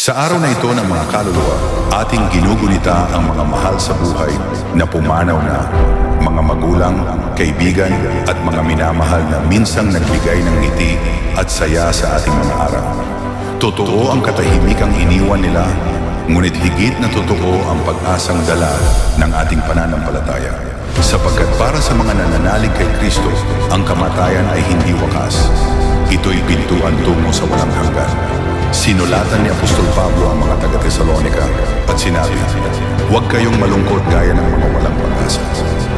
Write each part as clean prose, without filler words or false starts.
Sa araw na ito ng mga kaluluwa, ating ginugunita ang mga mahal sa buhay na pumanaw na, mga magulang, kaibigan at mga minamahal na minsang nagbigay ng ngiti at saya sa ating mga araw. Totoo ang katahimikang iniwan nila, ngunit higit na totoo ang pag-asang dala ng ating pananampalataya. Sapagkat para sa mga nananalig kay Kristo, ang kamatayan ay hindi wakas. Ito'y pintuan tungo sa walang hanggan. Sinulatan ni Apostol Pablo ang mga taga-Tesalonica at sinabi, "Huwag kayong malungkot gaya ng mga walang pag-asa."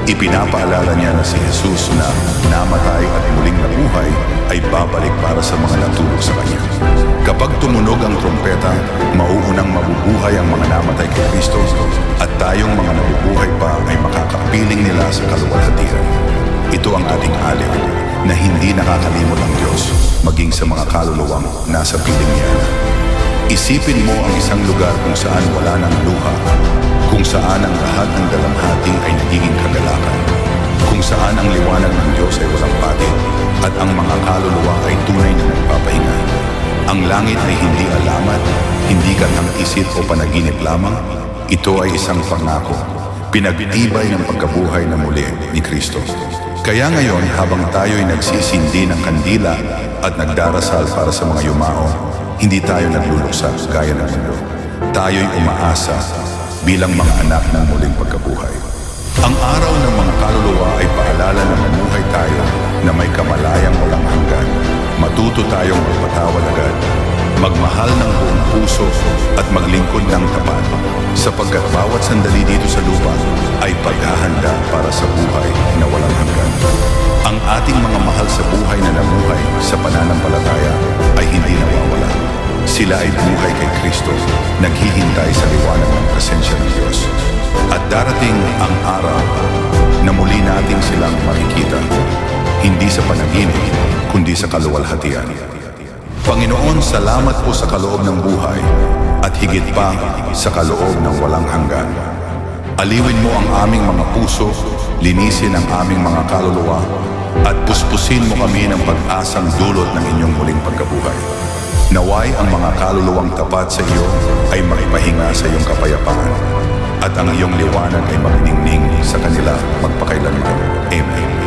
Ipinapaalala niya na si Jesus na namatay at muling nabuhay ay babalik para sa mga natulog sa Kanya. Kapag tumunog ang trompeta, mauunang mabubuhay ang mga namatay kay Kristo at tayong mga nabubuhay pa ay makakapiling nila sa kaluwalhatian. Ito ang ating aliw na hindi nakakalimot ang Diyos maging sa mga kaluluwang nasa piling niya. Isipin mo ang isang lugar kung saan wala ng luha, kung saan ang lahat ng dalamhati ay nagiging kagalakan, kung saan ang liwanag ng Diyos ay walang patid at ang mga kaluluwa ay tunay na nagpapahinga. Ang langit ay hindi alamat, hindi katang-isip o panaginip lamang. Ito ay isang pangako, pinagtibay ng pagkabuhay na muli ni Kristo. Kaya ngayon, habang tayo'y nagsisindi ng kandila at nagdarasal para sa mga yumao, hindi tayo nagluluksa gaya ng mundo. Tayo'y umaasa bilang mga anak ng muling pagkabuhay. Ang araw ng mga kaluluwa ay paalala na mamuhay tayo na may kamalayang walang hanggan. Matuto tayong magpatawad agad, magmahal ng buong puso at maglingkod ng tapat, sapagkat bawat sandali dito sa lupa ay paghahanda para sa buhay na walang hanggan. Ang ating mga mahal sa buhay na namuhay sa pananampalataya ay hindi nawawala. Sila ay buhay kay Kristo, naghihintay sa liwanag ng presensya ng Diyos. At darating ang araw na muli nating silang makikita, hindi sa panaginip, kundi sa kaluwalhatian. Panginoon, salamat po sa kaloob ng buhay at higit pa sa kaloob ng walang hanggan. Aliwin mo ang aming mga puso, linisin ang aming mga kaluluwa, at puspusin mo kami ng pag-asang dulot ng inyong muling pagkabuhay. Naway ang mga kaluluwang tapat sa iyo ay makipahinga sa iyong kapayapaan, at ang iyong liwanag ay makiningning sa kanila magpakailanman. Amen.